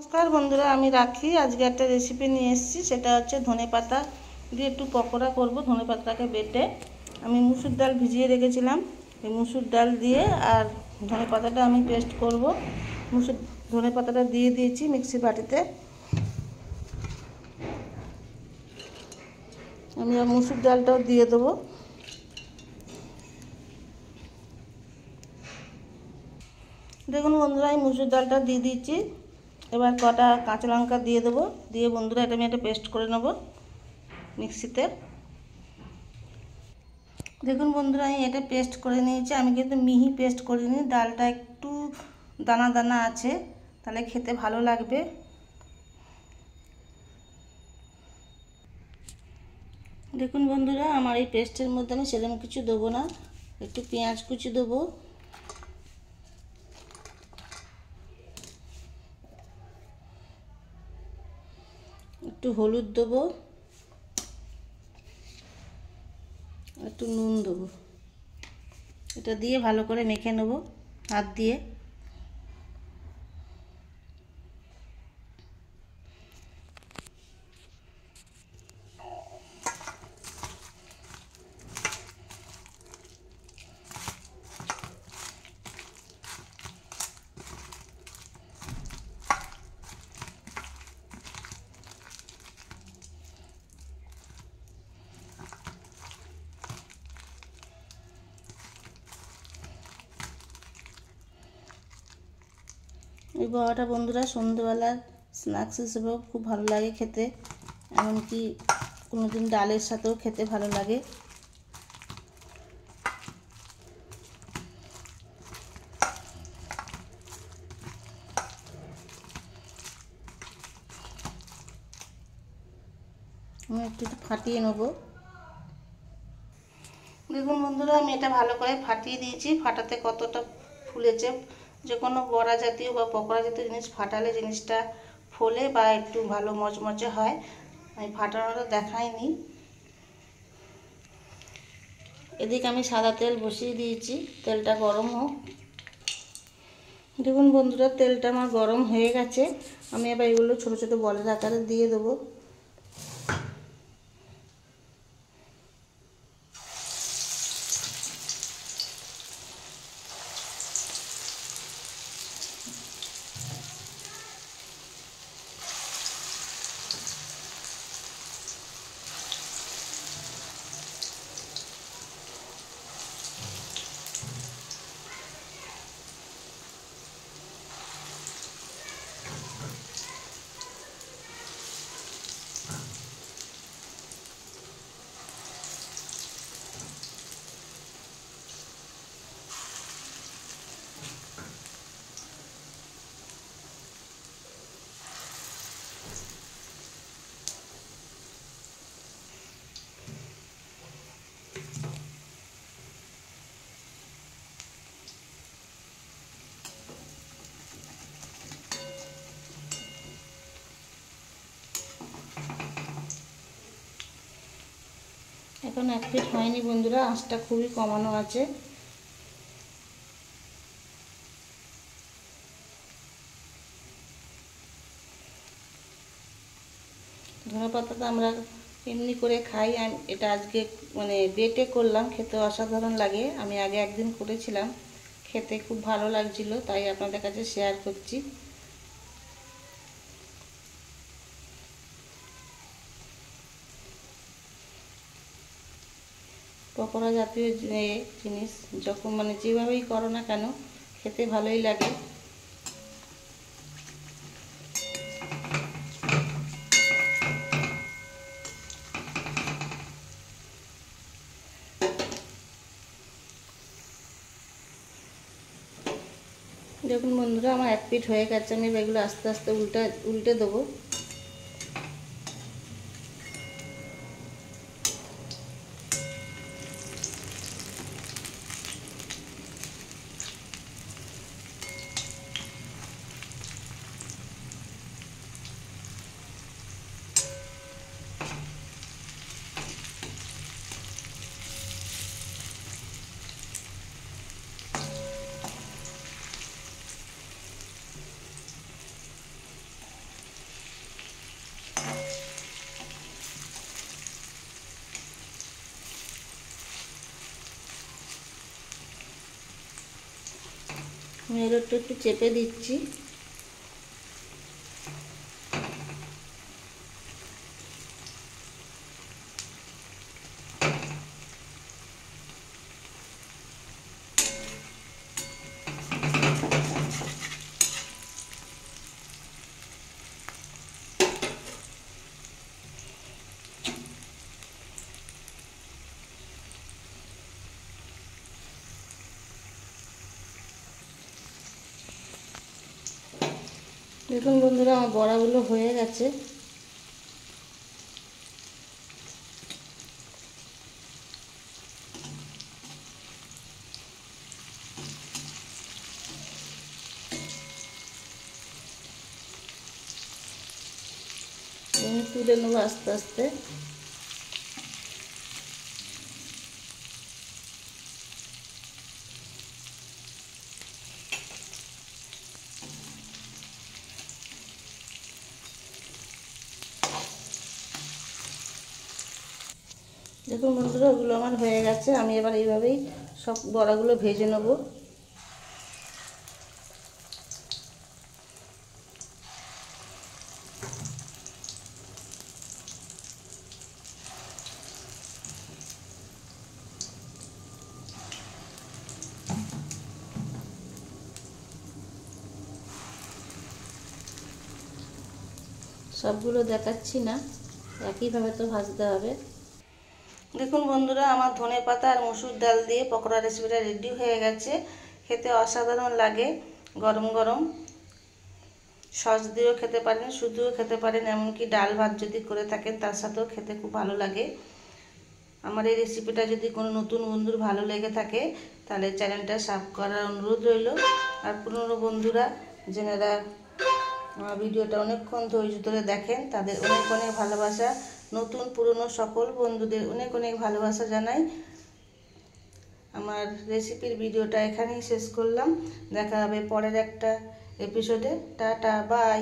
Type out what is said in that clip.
নমস্কার বন্ধুরা, আমি রাখি। আজকে একটা রেসিপি নিয়ে এসেছি, সেটা হচ্ছে ধনেপাতা দিয়ে একটু পকোড়া করব। ধনেপাতাটাকে বেটে আমি মুসুর ডাল ভিজিয়ে রেখেছিলাম, এই মুসুর ডাল দিয়ে আর ধনেপাতাটা আমি পেস্ট করব। ধনেপাতাটা দিয়ে দিয়েছি মিক্সি বাটিতে। আমি মুসুর ডালটাও দিয়ে দেবো। দেখুন বন্ধুরা, আমি মুসুর ডালটা দিয়ে দিচ্ছি। এবার কটা কাঁচা লঙ্কা দিয়ে দেবো, দিয়ে বন্ধুরা এটা আমি একটা পেস্ট করে নেব মিক্সিতে। দেখুন বন্ধুরা, আমি এটা পেস্ট করে নিয়েছি। আমি কিন্তু মিহি পেস্ট করিনি, ডালটা একটু দানা দানা আছে, তাহলে খেতে ভালো লাগবে। দেখুন বন্ধুরা, আমার এই পেস্টের মধ্যে আমি সেরকম কিছু দেবো না, একটু পেঁয়াজ কুচি দেবো, একটু হলুদ দেবো, একটু নুন দেবো। এটা দিয়ে ভালো করে মেখে নেব হাত দিয়ে। এই বড়াটা বন্ধুরা সন্ধ্যেবেলার স্ন্যাক্স হিসেবেও খুব ভালো লাগে খেতে, এমনকি কোনোদিন ডালের সাথেও খেতে ভালো লাগে। আমি একটু ফাটিয়ে নেব। দেখুন বন্ধুরা, আমি এটা ভালো করে ফাটিয়ে দিয়েছি। ফাটাতে কতটা ফুলেছে। যে কোনো বড়া জাতীয় বা পকোড়া জাতীয় জিনিস ফাটালে জিনিসটা ফোলে বা একটু ভালো মচমচে হয়। আমি ফাটানোটা দেখাইনি। এদিকে আমি সাদা তেল বসিয়ে দিয়েছি, তেলটা গরম হোক। দেখুন বন্ধুরা, তেলটা আমার গরম হয়ে গেছে। আমি এবার এগুলো ছোটো ছোটো বলের আকারে দিয়ে দেবো। এখন এক পিঠ হয়নি বন্ধুরা, আঁচটা খুবই কমানো আছে। ধনেপাতাটা আমরা এমনি করে খাই, এটা আজকে বেটে করলাম, খেতে অসাধারণ লাগে। আমি আগে একদিন করেছিলাম, খেতে খুব ভালো লাগছিল, তাই আপনাদের কাছে শেয়ার করছি। পকোড়া জাতীয় জিনিস যখন যেভাবেই করো না কেন, খেতে ভালোই লাগে। দেখুন বন্ধুরা, আমার এক পিঠ হয়ে গেছে। আমি এগুলো আস্তে আস্তে উল্টে দেবো। আমি এরটা একটু চেপে দিচ্ছি। দেখুন বন্ধুরা, আমার বড়াগুলো হয়ে গেছে। আমি তুলে নেবো আস্তে আস্তে। দেখুন বন্ধুরা, ওগুলো আমার হয়ে গেছে। আমি এবার এইভাবেই সব বড়াগুলো ভেজে নেব। সবগুলো দেখাচ্ছি না, একইভাবে তো ভাজতে হবে। দেখুন বন্ধুরা, আমার ধনেপাতা আর মসুর ডাল দিয়ে পকোড়া রেসিপিটা রেডি হয়ে গেছে। খেতে অসাধারণ লাগে। গরম গরম সস দিয়েও খেতে পারেন, শুধুও খেতে পারেন, এমনকি ডাল ভাত যদি করে থাকেন তার সাথেও খেতে খুব ভালো লাগে। আমার এই রেসিপিটা যদি কোনো নতুন বন্ধুর ভালো লেগে থাকে তাহলে চ্যানেলটা সাবস্ক্রাইব করার অনুরোধ রইল। আর পুরনো বন্ধুরা যারা আমার ভিডিওটা অনেকক্ষণ ধৈর্য ধরে দেখেন তাদের অনেক অনেক ভালোবাসা। নতুন পুরনো সকল বন্ধুদের অনেক অনেক ভালোবাসা জানাই। আমার রেসিপির ভিডিওটা এখানেই শেষ করলাম। দেখা হবে পরের একটা এপিসোডে। Tata, by.